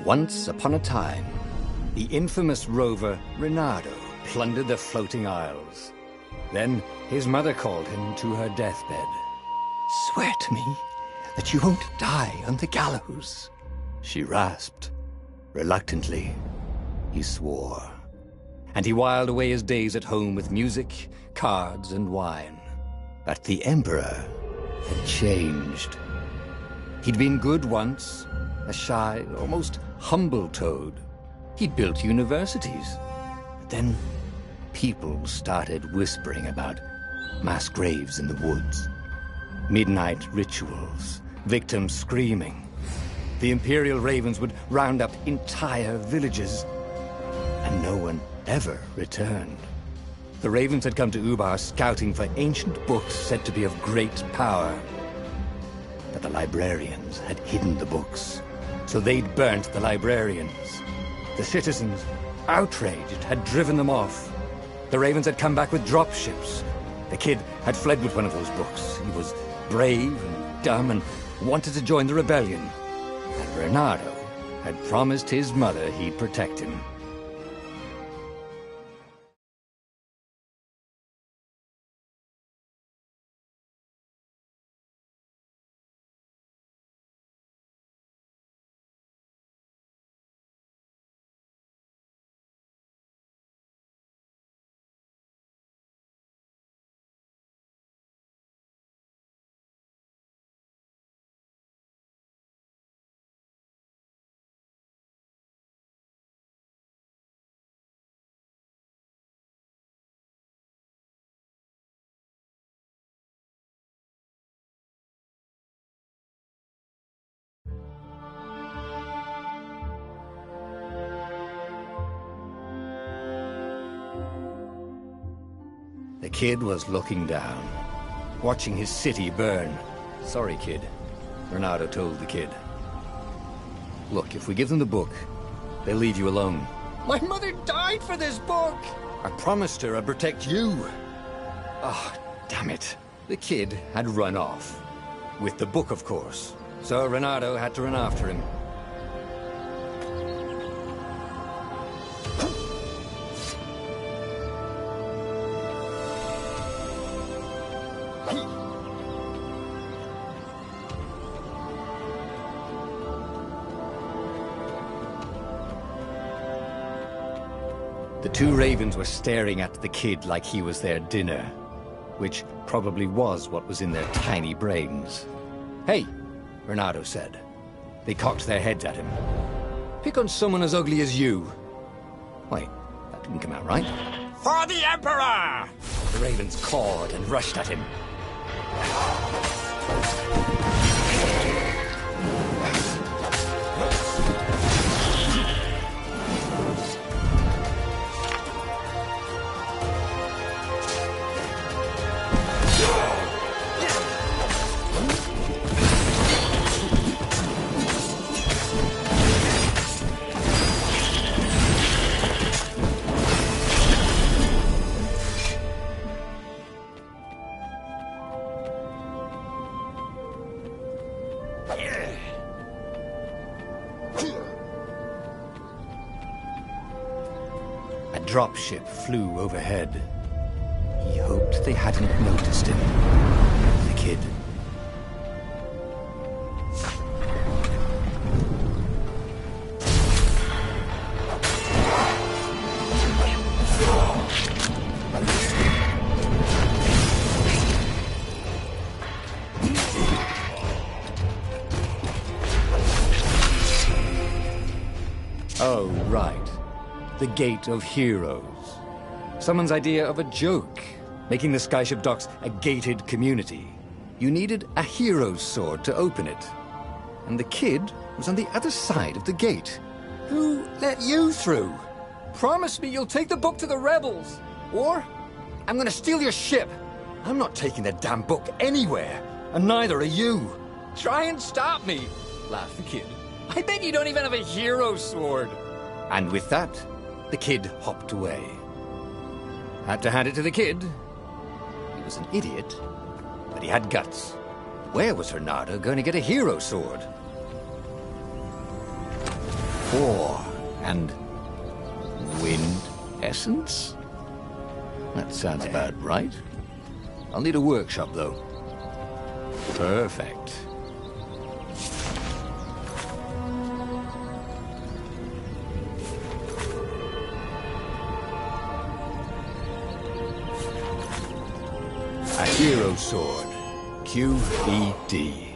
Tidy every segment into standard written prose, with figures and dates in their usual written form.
Once upon a time, the infamous rover Reynardo plundered the floating isles. Then his mother called him to her deathbed. "Swear to me that you won't die on the gallows," she rasped. Reluctantly, he swore. And he whiled away his days at home with music, cards, and wine. But the Emperor had changed. He'd been good once, a shy, almost humble toad. He'd built universities. But then people started whispering about mass graves in the woods, midnight rituals, victims screaming. The Imperial Ravens would round up entire villages, and no one ever returned. The Ravens had come to Ubar scouting for ancient books said to be of great power. But the librarians had hidden the books, so they'd burnt the librarians. The citizens, outraged, had driven them off. The Ravens had come back with dropships. The kid had fled with one of those books. He was brave and dumb and wanted to join the rebellion. And Reynardo had promised his mother he'd protect him. The kid was looking down, watching his city burn. "Sorry, kid," Reynardo told the kid. "Look, if we give them the book, they'll leave you alone." "My mother died for this book!" "I promised her I'd protect you." "Oh, damn it." The kid had run off. With the book, of course. So Reynardo had to run after him. The two ravens were staring at the kid like he was their dinner, which probably was what was in their tiny brains. "Hey," Reynardo said. They cocked their heads at him. "Pick on someone as ugly as you." Wait, that didn't come out right. "For the Emperor!" The ravens cawed and rushed at him. A dropship flew overhead. He hoped they hadn't noticed him. The kid. Oh, right. The Gate of Heroes. Someone's idea of a joke, making the skyship docks a gated community. You needed a hero's sword to open it. And the kid was on the other side of the gate. "Who let you through? Promise me you'll take the book to the rebels, or I'm gonna steal your ship." "I'm not taking the damn book anywhere, and neither are you." "Try and stop me," laughed the kid. "I bet you don't even have a hero's sword." And with that, the kid hopped away. Had to hand it to the kid. He was an idiot, but he had guts. Where was Reynardo going to get a hero sword? ore and wind essence? That sounds about right. I'll need a workshop, though. Perfect. A hero sword. QED.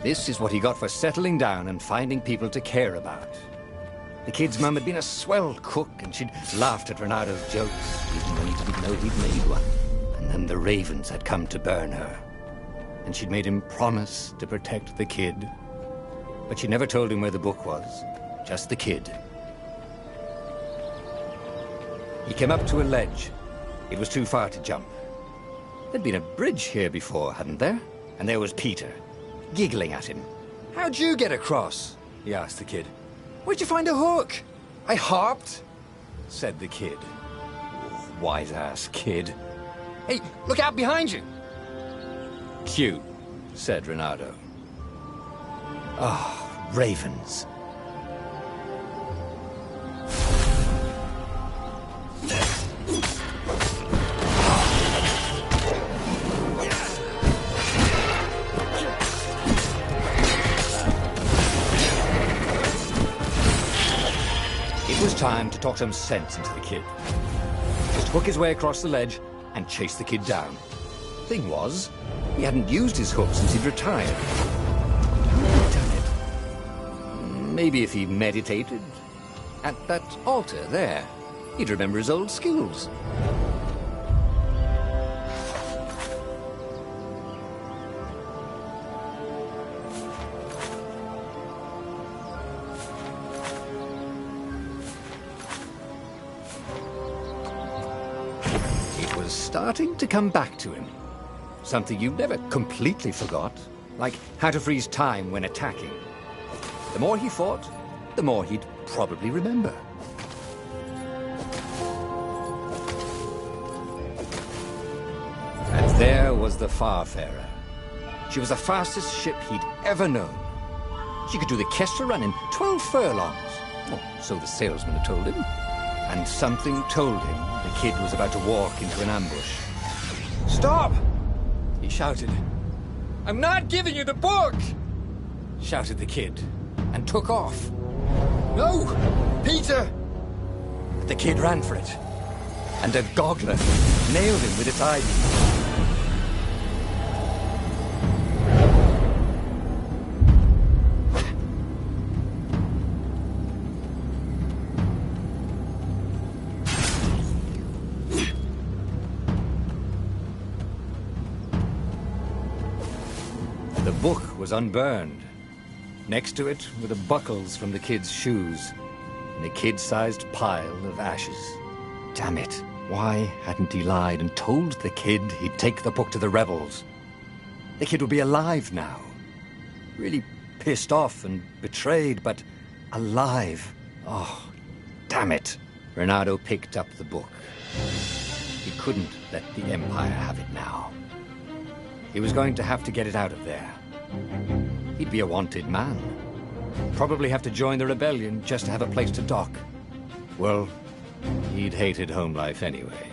This is what he got for settling down and finding people to care about. The kid's mum had been a swell cook, and she'd laughed at Renado's jokes, even when he didn't know he'd made one. And then the ravens had come to burn her. And she'd made him promise to protect the kid. But she never told him where the book was, just the kid. He came up to a ledge. It was too far to jump. There'd been a bridge here before, hadn't there? And there was Peter, giggling at him. "How'd you get across?" he asked the kid. "Where'd you find a hook?" "I hopped," said the kid. Wise-ass kid. "Hey, look out behind you!" "Cute," said Renato. Ah, ravens. It was time to talk some sense into the kid. Just hook his way across the ledge and chase the kid down. Thing was, he hadn't used his hook since he'd retired. How had he done it? Maybe if he meditated at that altar there, he'd remember his old skills. Starting to come back to him. Something you never completely forgot, like how to freeze time when attacking. The more he fought, the more he'd probably remember. And there was the Farfarer. She was the fastest ship he'd ever known. She could do the Kestra run in 12 furlongs. Oh, so the salesman had told him. And something told him the kid was about to walk into an ambush. "Stop!" he shouted. "I'm not giving you the book!" shouted the kid, and took off. "No! Peter!" But the kid ran for it, and a goggler nailed him with its eye. The book was unburned. Next to it were the buckles from the kid's shoes, and a kid-sized pile of ashes. Damn it, why hadn't he lied and told the kid he'd take the book to the rebels? The kid would be alive now. Really pissed off and betrayed, but alive. Oh, damn it. Renato picked up the book. He couldn't let the Empire have it now. He was going to have to get it out of there. He'd be a wanted man. Probably have to join the rebellion just to have a place to dock. Well, he'd hated home life anyway.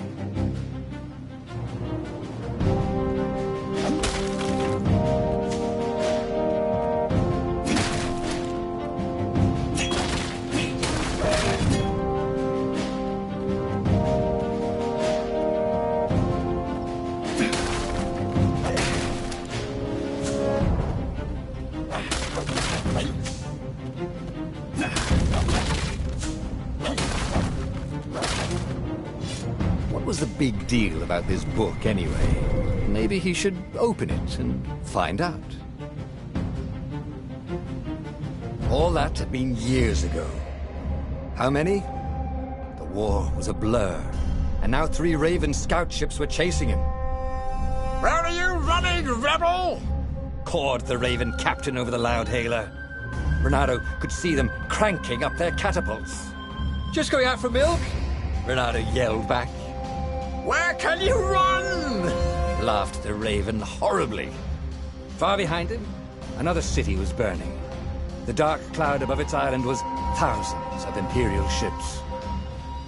What was the big deal about this book, anyway? Maybe he should open it and find out. All that had been years ago. How many? The war was a blur, and now 3 Raven scout ships were chasing him. "Where are you running, rebel?" cawed the Raven captain over the loudhailer. Renato could see them cranking up their catapults. "Just going out for milk?" Renato yelled back. "Where can you run?" laughed the raven horribly. Far behind him, another city was burning. The dark cloud above its island was thousands of Imperial ships.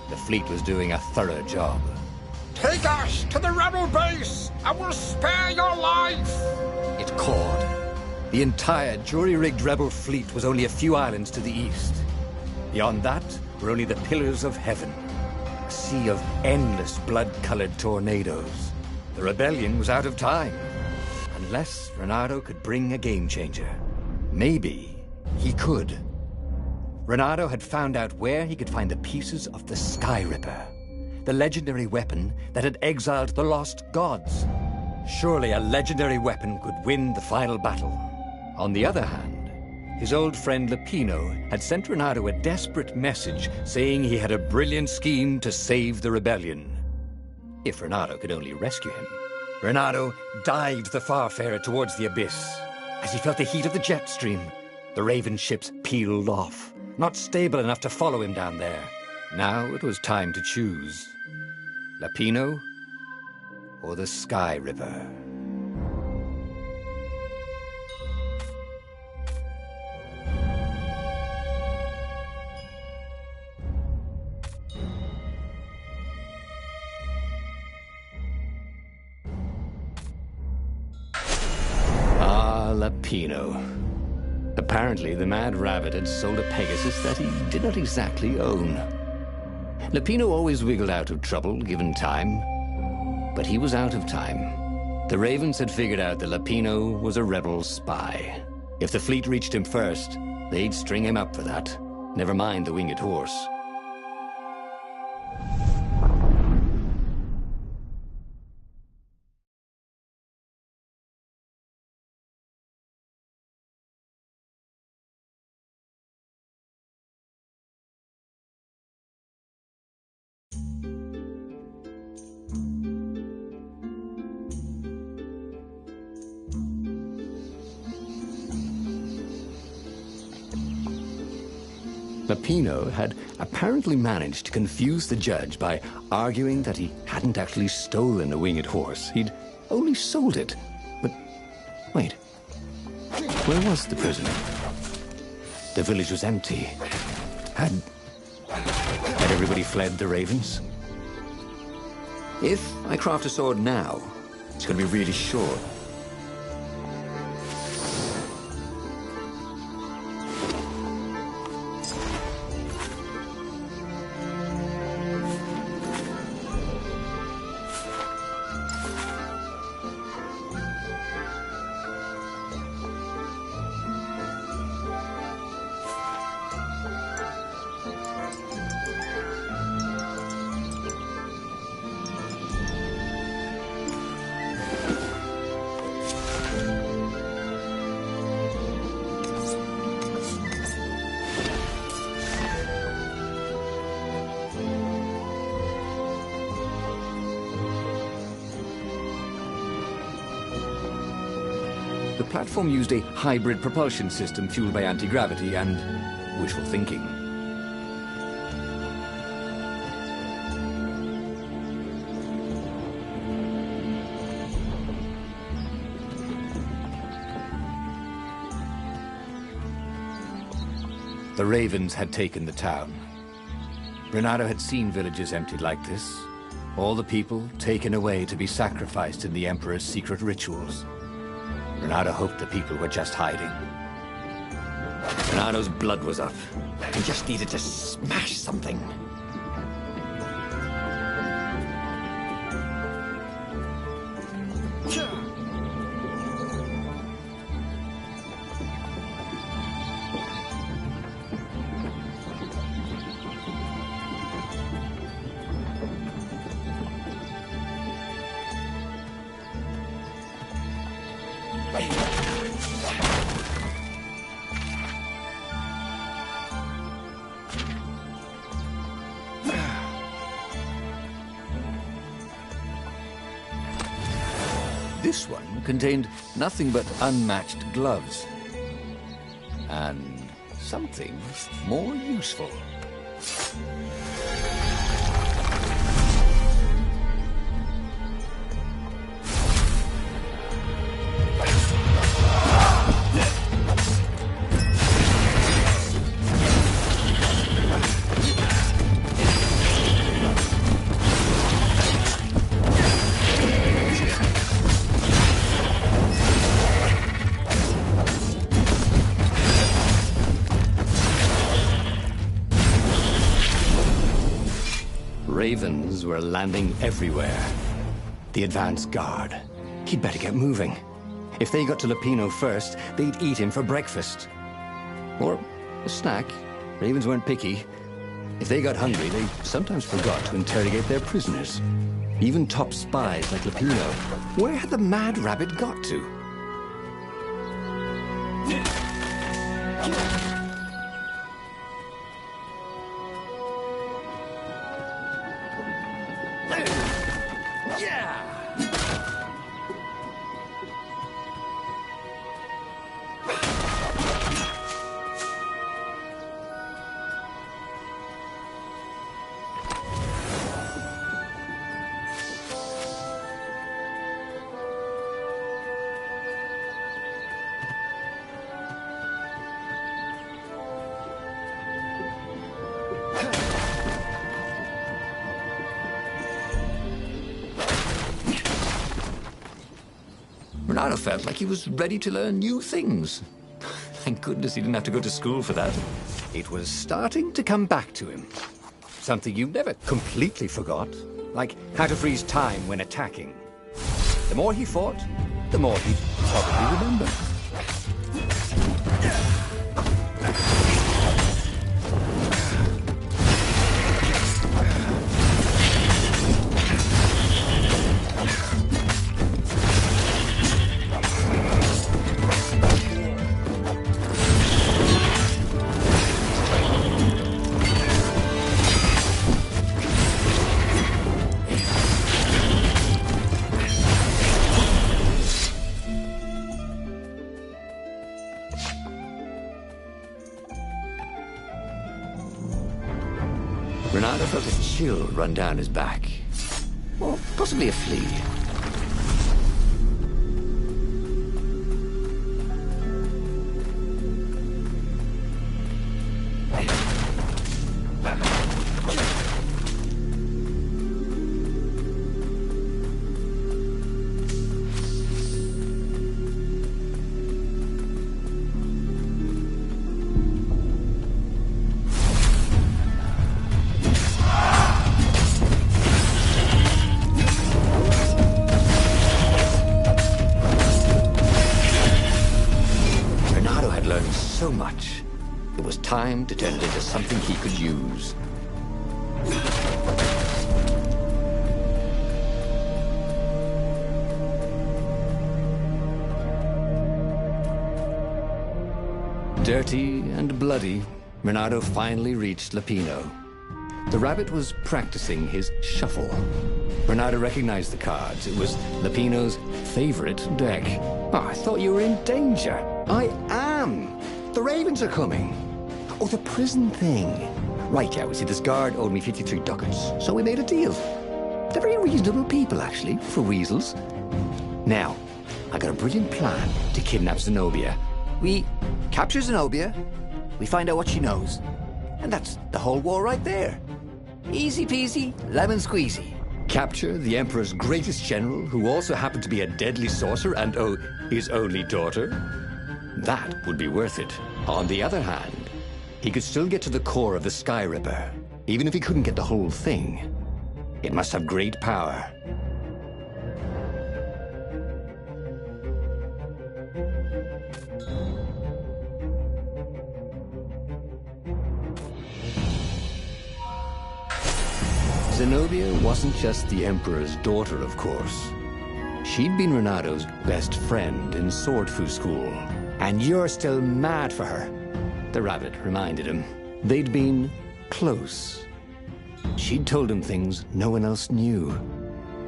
The fleet was doing a thorough job. "Take us to the rebel base, and we'll spare your life!" it cawed. The entire jury-rigged rebel fleet was only a few islands to the east. Beyond that were only the pillars of heaven, a sea of endless blood-colored tornadoes. The rebellion was out of time, unless Renato could bring a game-changer. Maybe he could. Renato had found out where he could find the pieces of the Sky Ripper, the legendary weapon that had exiled the lost gods. Surely a legendary weapon could win the final battle. On the other hand, his old friend Lapino had sent Renato a desperate message saying he had a brilliant scheme to save the rebellion. If Renato could only rescue him. Renato dived the Farfarer towards the abyss. As he felt the heat of the jet stream, the Raven ships peeled off, not stable enough to follow him down there. Now it was time to choose. Lapino or the Sky Ripper? Lapino. Apparently, the Mad Rabbit had sold a Pegasus that he did not exactly own. Lapino always wiggled out of trouble, given time. But he was out of time. The Ravens had figured out that Lapino was a rebel spy. If the fleet reached him first, they'd string him up for that. Never mind the winged horse. Lapino had apparently managed to confuse the judge by arguing that he hadn't actually stolen a winged horse. He'd only sold it. But wait, where was the prisoner? The village was empty. Had everybody fled the Ravens? If I craft a sword now, it's going to be really short. The platform used a hybrid propulsion system fueled by anti-gravity and wishful thinking. The Ravens had taken the town. Renato had seen villages emptied like this. All the people taken away to be sacrificed in the Emperor's secret rituals. Renato hoped the people were just hiding. Renato's blood was up. He just needed to smash something. This one contained nothing but unmatched gloves. And something more useful. Ravens were landing everywhere. The advance guard. He'd better get moving. If they got to Lupino first, they'd eat him for breakfast. Or a snack. Ravens weren't picky. If they got hungry, they sometimes forgot to interrogate their prisoners. Even top spies like Lupino. Where had the mad rabbit got to? Renato felt like he was ready to learn new things. Thank goodness he didn't have to go to school for that. It was starting to come back to him. Something you never completely forgot, like how to freeze time when attacking. The more he fought, the more he'd probably remember. Renato felt a chill run down his back. Or possibly a flea. So much. It was time to turn it into something he could use. Dirty and bloody, Renato finally reached Lupino. The rabbit was practicing his shuffle. Renato recognized the cards. It was Lupino's favorite deck. Oh, I thought you were in danger. I am. The Ravens are coming. Oh, the prison thing. Right, yeah, see, this guard owed me 53 ducats, so we made a deal. They're very reasonable people, actually, for weasels. Now, I got a brilliant plan to kidnap Zenobia. We capture Zenobia, we find out what she knows, and that's the whole war right there. Easy peasy, lemon squeezy. Capture the Emperor's greatest general, who also happened to be a deadly sorcerer and, oh, his only daughter? That would be worth it. On the other hand, he could still get to the core of the Sky Ripper, even if he couldn't get the whole thing. It must have great power. Zenobia wasn't just the Emperor's daughter, of course. She'd been Renato's best friend in Sword Fu School. And you're still mad for her, the rabbit reminded him. They'd been close. She'd told him things no one else knew.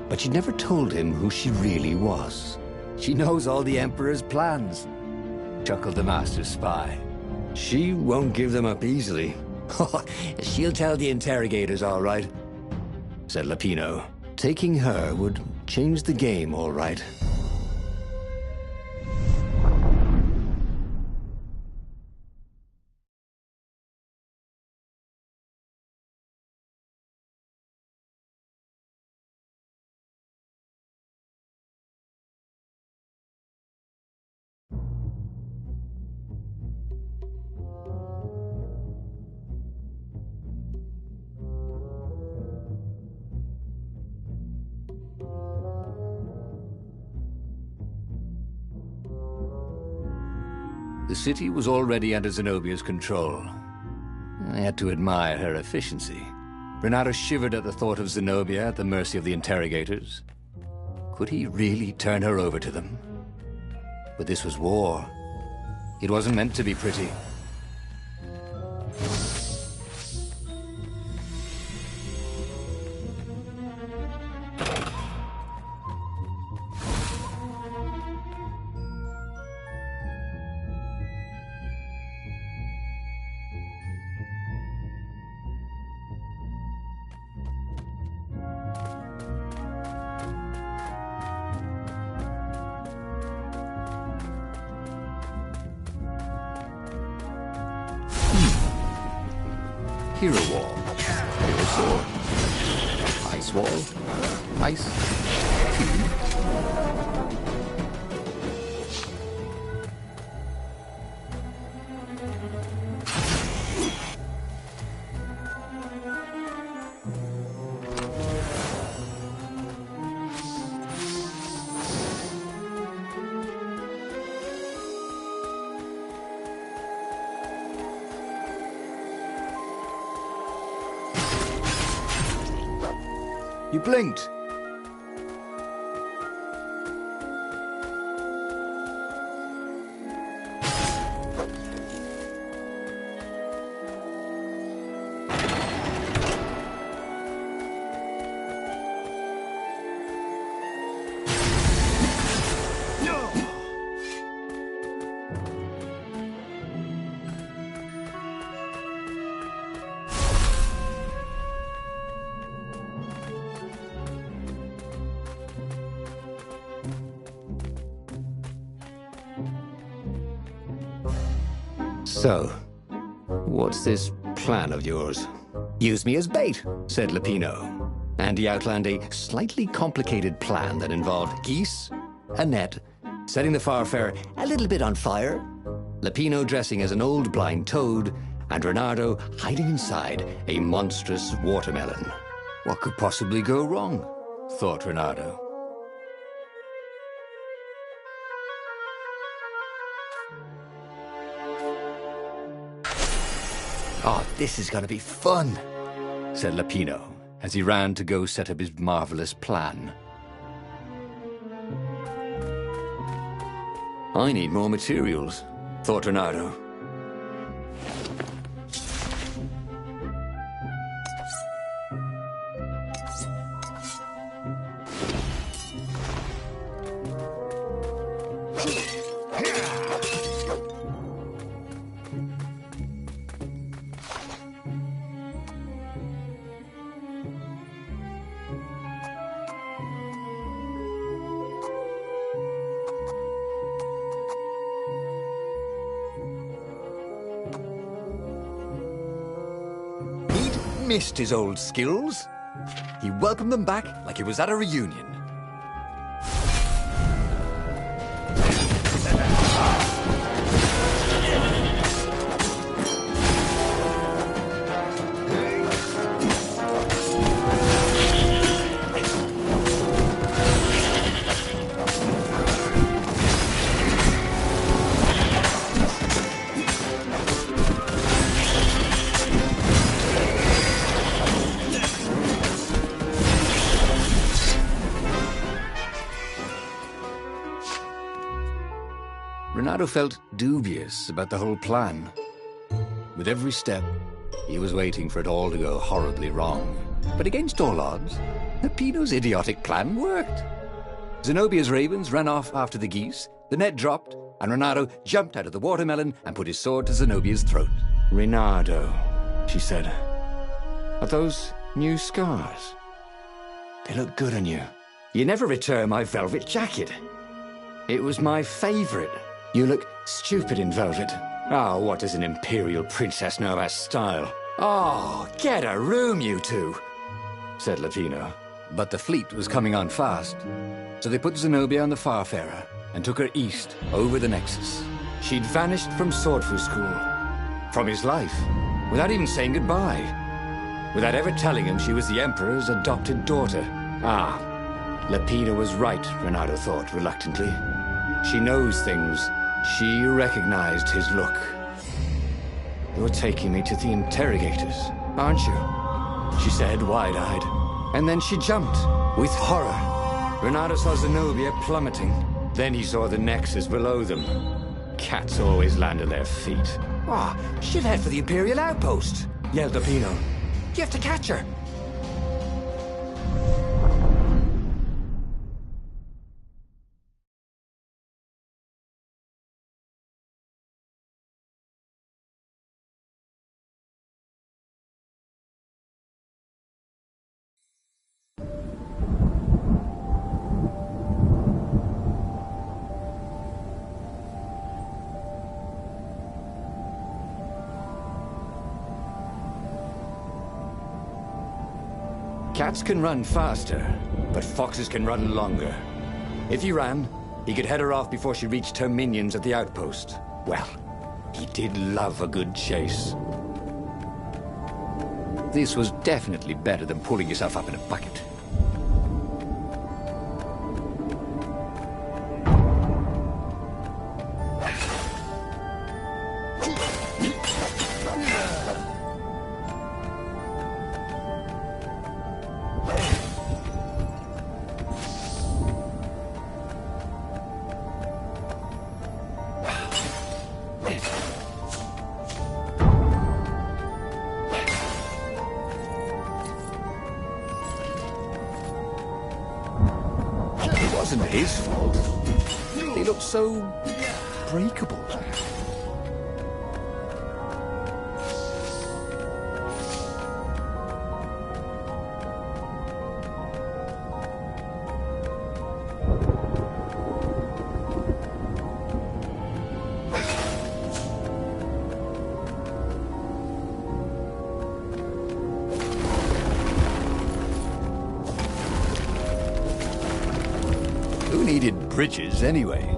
But she'd never told him who she really was. She knows all the Emperor's plans, chuckled the master spy. She won't give them up easily. She'll tell the interrogators, all right, said Lapino. Taking her would change the game, all right. The city was already under Zenobia's control. I had to admire her efficiency. Renato shivered at the thought of Zenobia at the mercy of the interrogators. Could he really turn her over to them? But this was war. It wasn't meant to be pretty. Hero wall, hero sword, ice wall, ice cube. You blinked. So, what's this plan of yours? Use me as bait, said Lapino. And he outlined a slightly complicated plan that involved geese, a net, setting the Farfarer a little bit on fire, Lapino dressing as an old blind toad, and Renato hiding inside a monstrous watermelon. What could possibly go wrong? Thought Renato. Oh, this is gonna be fun, said Lapino, as he ran to go set up his marvelous plan. I need more materials, thought Renato. Missed his old skills. He welcomed them back like he was at a reunion. Renato felt dubious about the whole plan. With every step, he was waiting for it all to go horribly wrong. But against all odds, Lapino's idiotic plan worked. Zenobia's ravens ran off after the geese, the net dropped, and Reynardo jumped out of the watermelon and put his sword to Zenobia's throat. "Reynardo," she said, "are those new scars? They look good on you. You never returned my velvet jacket. It was my favorite. You look stupid in velvet. Oh, what does an imperial princess know about style? Oh, get a room, you two," said Latino. But the fleet was coming on fast, so they put Zenobia on the Farfarer and took her east, over the Nexus. She'd vanished from Swordfu School, from his life, without even saying goodbye, without ever telling him she was the Emperor's adopted daughter. Ah, Lapina was right, Reynardo thought reluctantly. She knows things. She recognized his look. "You're taking me to the interrogators, aren't you?" she said, wide-eyed. And then she jumped, with horror. Reynardo saw Zenobia plummeting. Then he saw the Nexus below them. Cats always land on their feet. "Ah, she'll head for the Imperial outpost," yelled Lapino. "You have to catch her." Cats can run faster, but foxes can run longer. If he ran, he could head her off before she reached her minions at the outpost. Well, he did love a good chase. This was definitely better than pulling yourself up in a bucket. It wasn't his fault. They looked so breakable. Who needed bridges anyway?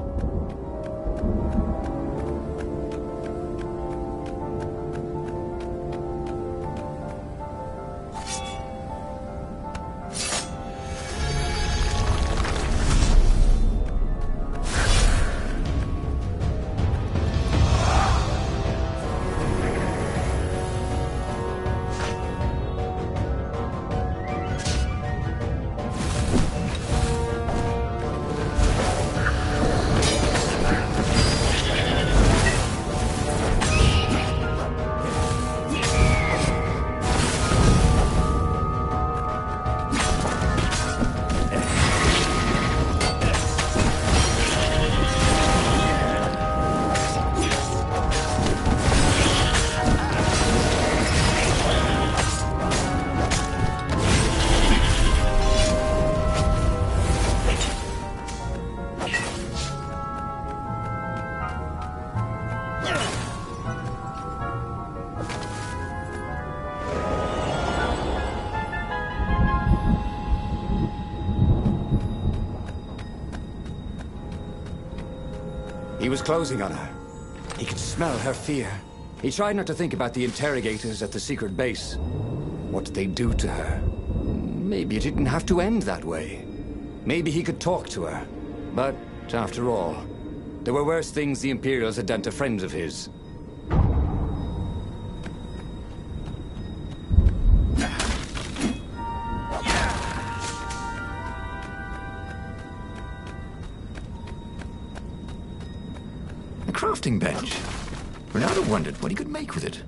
He was closing on her. He could smell her fear. He tried not to think about the interrogators at the secret base. What did they do to her? Maybe it didn't have to end that way. Maybe he could talk to her. But, after all, there were worse things the Imperials had done to friends of his. A crafting bench. Reynardo wondered what he could make with it.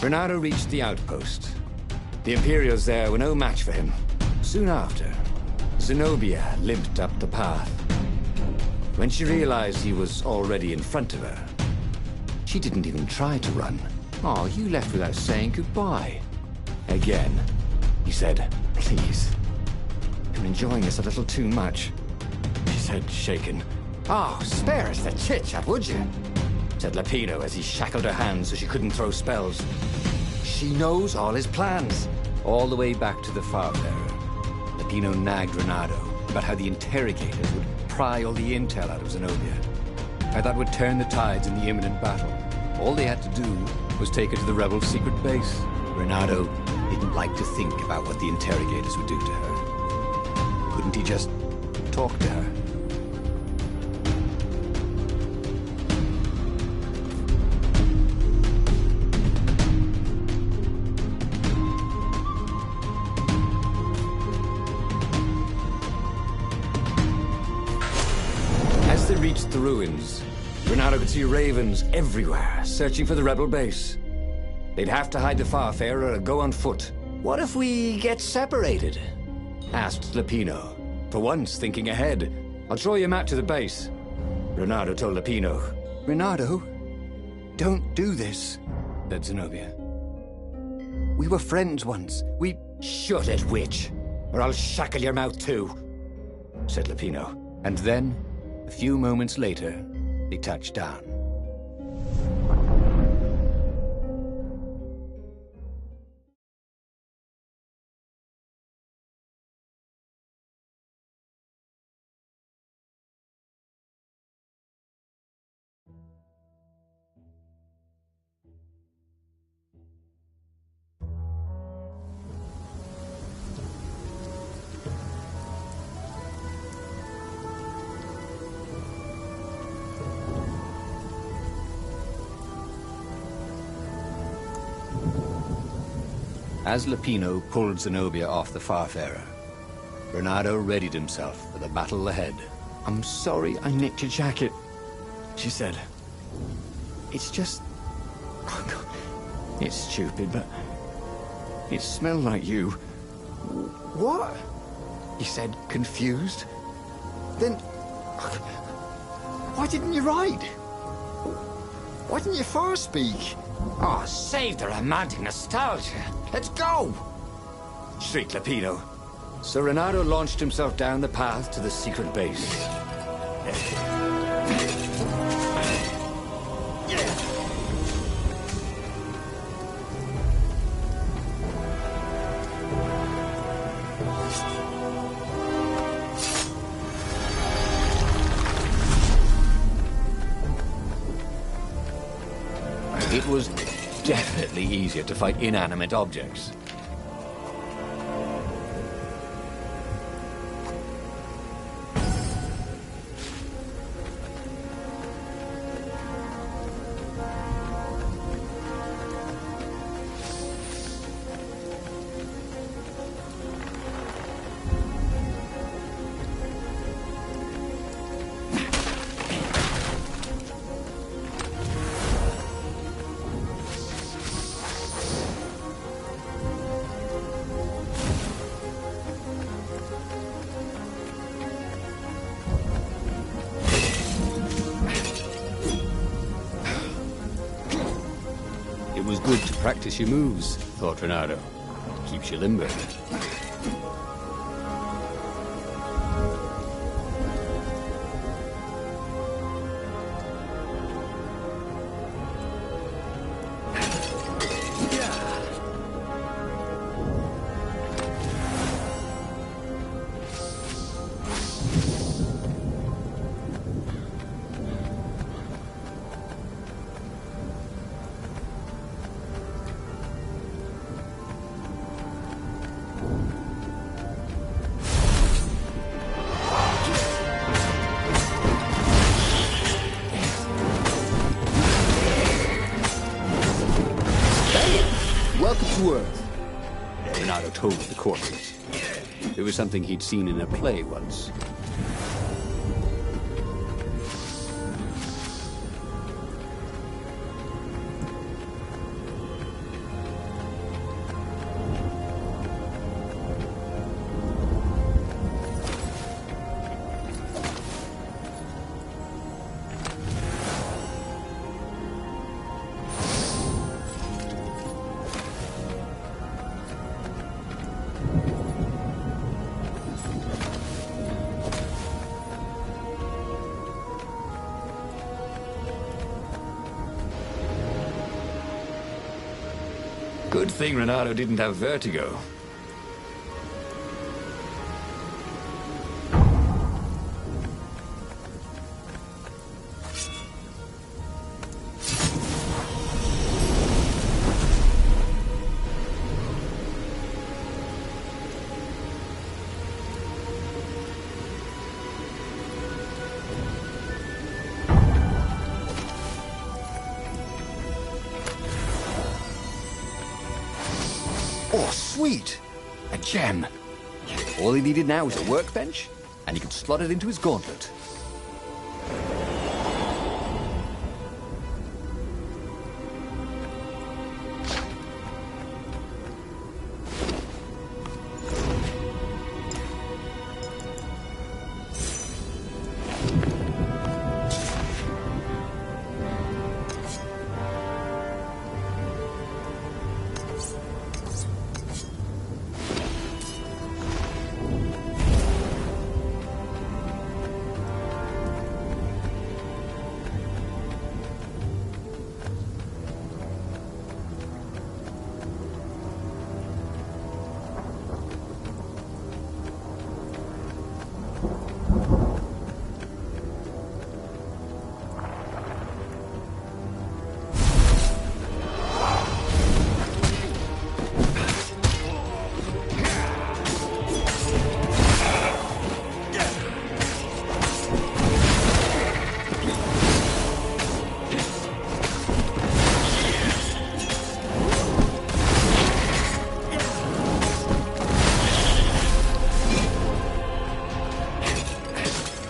Renato reached the outpost. The Imperials there were no match for him. Soon after, Zenobia limped up the path. When she realized he was already in front of her, she didn't even try to run. "Oh, you left without saying goodbye." Again, he said, "Please, I'm enjoying this a little too much," she said, shaken. "Oh, spare us the chit-chat, would you?" said Lapino as he shackled her hands so she couldn't throw spells. "She knows all his plans." All the way back to the Farfarer, Lapino nagged Renato about how the interrogators would pry all the intel out of Zenobia. How that would turn the tides in the imminent battle. All they had to do was take her to the rebel secret base. Renato didn't like to think about what the interrogators would do to her. Couldn't he just talk to her? As they reached the ruins, Renato could see ravens everywhere, searching for the rebel base. They'd have to hide the Farfarer or go on foot. "What if we get separated?" asked Lapino, for once thinking ahead. "I'll draw your map to the base." Renato told Lapino. "Renato, don't do this," said Zenobia. "We were friends once. We—" "Shut it, witch, or I'll shackle your mouth too," said Lapino. And then, a few moments later, they touched down. As Lapino pulled Zenobia off the Farfarer, Renato readied himself for the battle ahead. "I'm sorry I nicked your jacket," she said. "It's just... oh, God. It's stupid, but it smelled like you." "What?" he said, confused. "Then... why didn't you ride? Why didn't you far speak?" "Oh, save the romantic nostalgia. Let's go!" shrieked Lapino. So Renato launched himself down the path to the secret base. It was definitely easier to fight inanimate objects. It was good to practice your moves, thought Renato. Keeps you limber. Welcome to Earth, Renato told the corpses. It was something he'd seen in a play once. Good thing Renato didn't have vertigo. Oh, sweet! A gem. All he needed now was a workbench, and he could slot it into his gauntlet.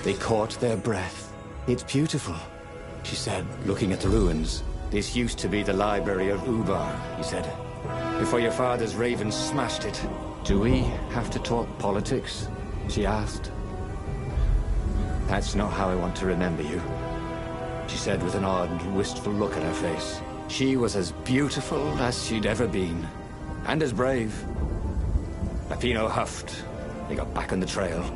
They caught their breath. It's beautiful, she said, looking at the ruins. This used to be the library of Ubar, he said, before your father's ravens smashed it. Do we have to talk politics? She asked. That's not how I want to remember you, she said with an odd, wistful look at her face. She was as beautiful as she'd ever been, and as brave. Peppino huffed. They got back on the trail.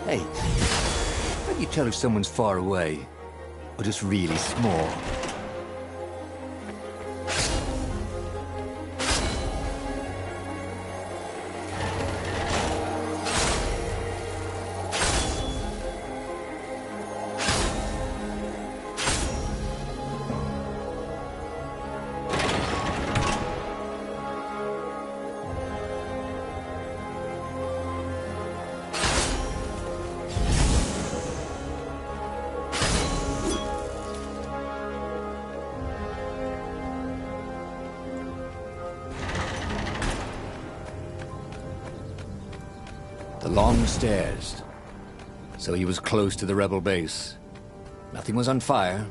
Hey, how do you tell if someone's far away, or just really small? The long stairs. So he was close to the rebel base. Nothing was on fire.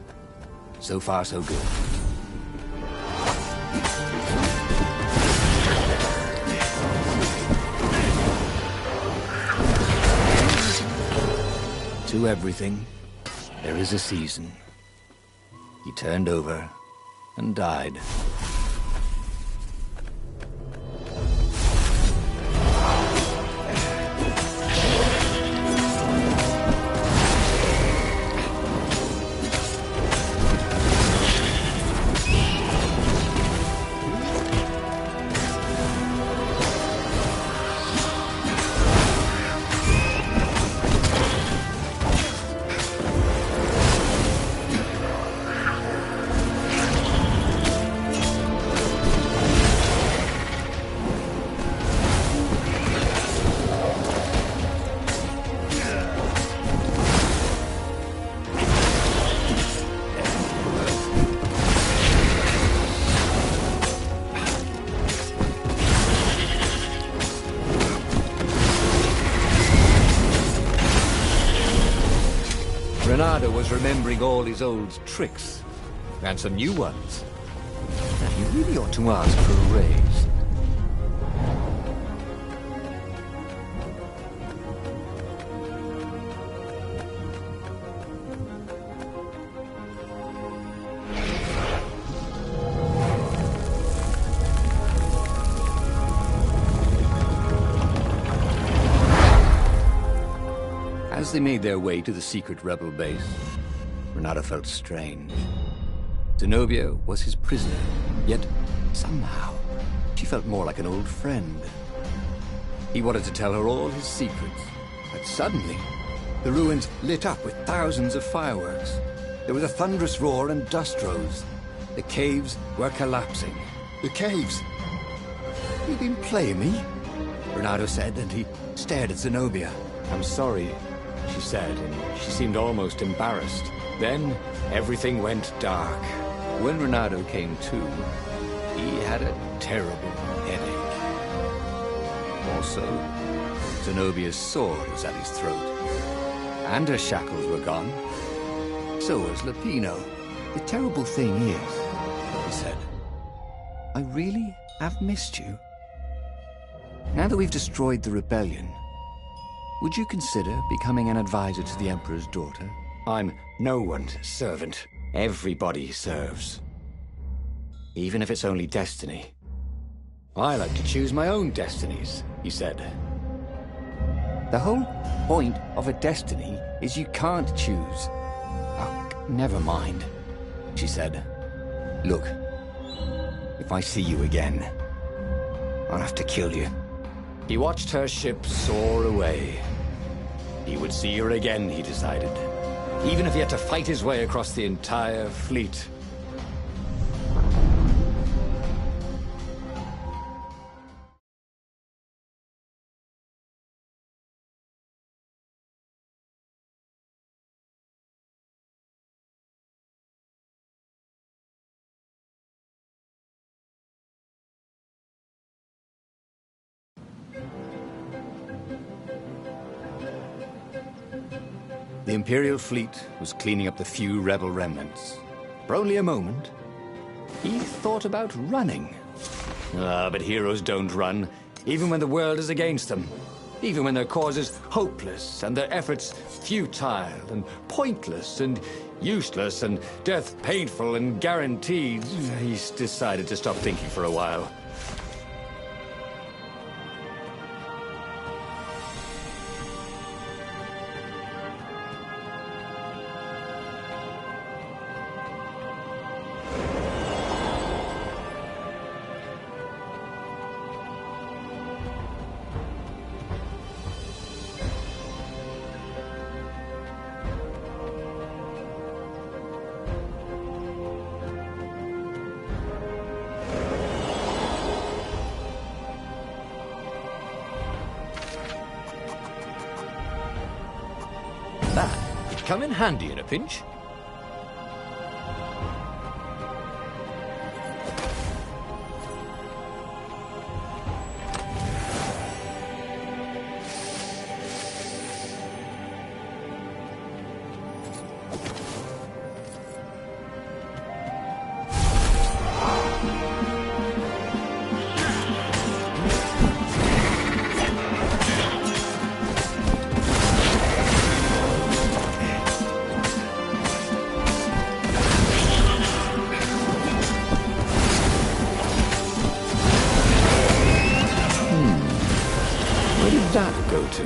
So far, so good. To everything, there is a season. He turned over and died. Renato was remembering all his old tricks, and some new ones. And he really ought to ask for a raise. they made their way to the secret rebel base, Renato felt strange. Zenobia was his prisoner, yet somehow she felt more like an old friend. He wanted to tell her all his secrets, but suddenly the ruins lit up with thousands of fireworks. There was a thunderous roar and dust rose. The caves were collapsing. The caves! "You've been playing me?" Renato said, and he stared at Zenobia. "I'm sorry," she said, and she seemed almost embarrassed. Then everything went dark. When Renato came to, he had a terrible headache. Also, Zenobia's sword was at his throat. And her shackles were gone. So was Lupino. "The terrible thing is," he said, "I really have missed you. Now that we've destroyed the rebellion, would you consider becoming an advisor to the Emperor's daughter? I'm no one's servant. Everybody serves. Even if it's only destiny. I like to choose my own destinies," he said. "The whole point of a destiny is you can't choose." "Oh, never mind," she said. "Look, if I see you again, I'll have to kill you." He watched her ship soar away. He would see her again, he decided, even if he had to fight his way across the entire fleet. The Imperial fleet was cleaning up the few rebel remnants. For only a moment, he thought about running. But heroes don't run, even when the world is against them. Even when their cause is hopeless, and their efforts futile, and pointless, and useless, and death painful and guaranteed. He's decided to stop thinking for a while. That'd come in handy in a pinch. Where did that go to?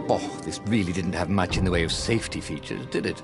Oh, this really didn't have much in the way of safety features, did it?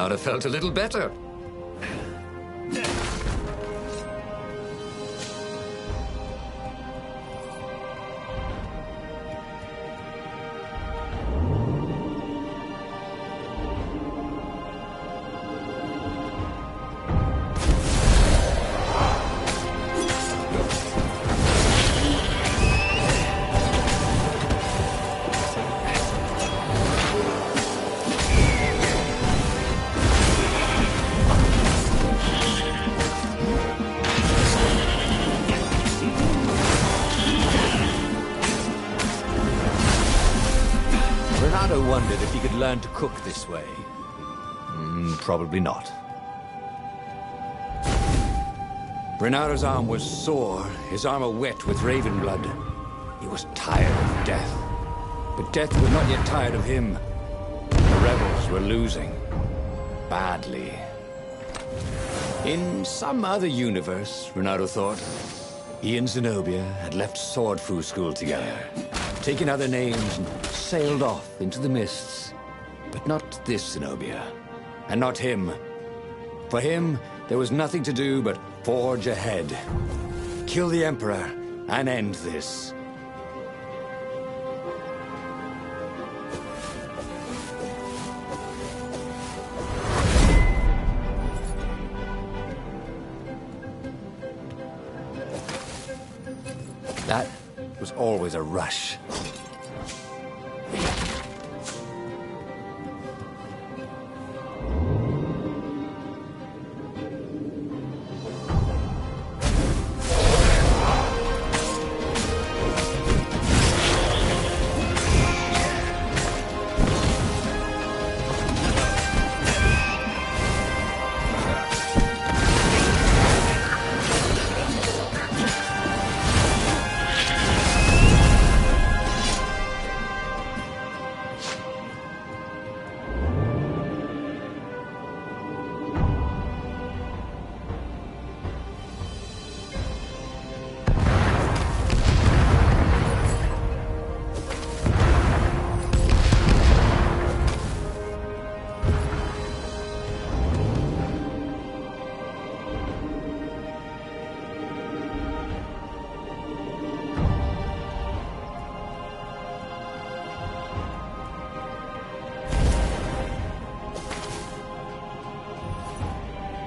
Renata felt a little better. Wondered if he could learn to cook this way. Probably not. Renaro's arm was sore, his armor wet with raven blood. He was tired of death. But death was not yet tired of him. The rebels were losing. Badly. In some other universe, Renaro thought, he and Zenobia had left Sword Fu School together, taken other names and sailed off into the mists. But not this Zenobia, and not him. For him, there was nothing to do but forge ahead. Kill the Emperor and end this. That was always a rush.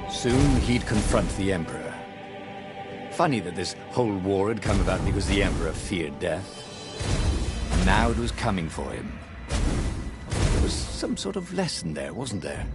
Soon he'd confront the Emperor. Funny that this whole war had come about because the Emperor feared death. And now it was coming for him. There was some sort of lesson there, wasn't there?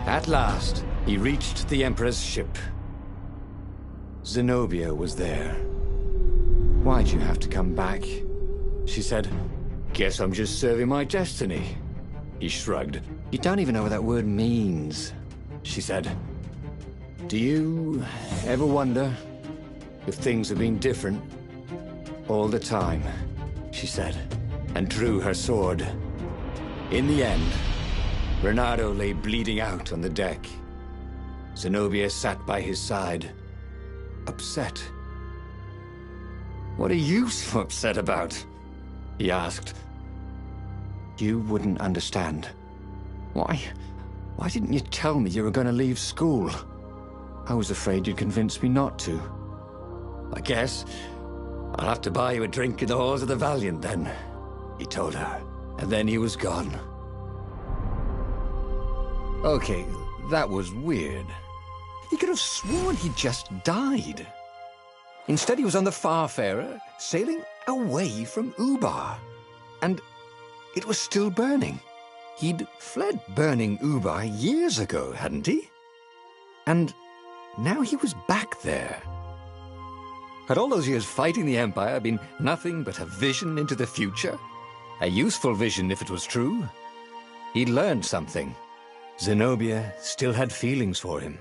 At last, he reached the Emperor's ship. Zenobia was there. Why'd you have to come back? She said, guess I'm just serving my destiny. He shrugged. You don't even know what that word means. She said, do you ever wonder if things have been different all the time? She said, and drew her sword. In the end, Renaro lay bleeding out on the deck. Zenobia sat by his side, upset. What are you so upset about? He asked. You wouldn't understand. Why didn't you tell me you were going to leave school? I was afraid you'd convince me not to. I guess I'll have to buy you a drink in the halls of the Valiant then, he told her. And then he was gone. Okay, that was weird. He could have sworn he just died. Instead, he was on the Farfarer, sailing away from Ubar. And it was still burning. He'd fled burning Ubar years ago, hadn't he? And now he was back there. Had all those years fighting the Empire been nothing but a vision into the future? A useful vision if it was true. He'd learned something. Zenobia still had feelings for him.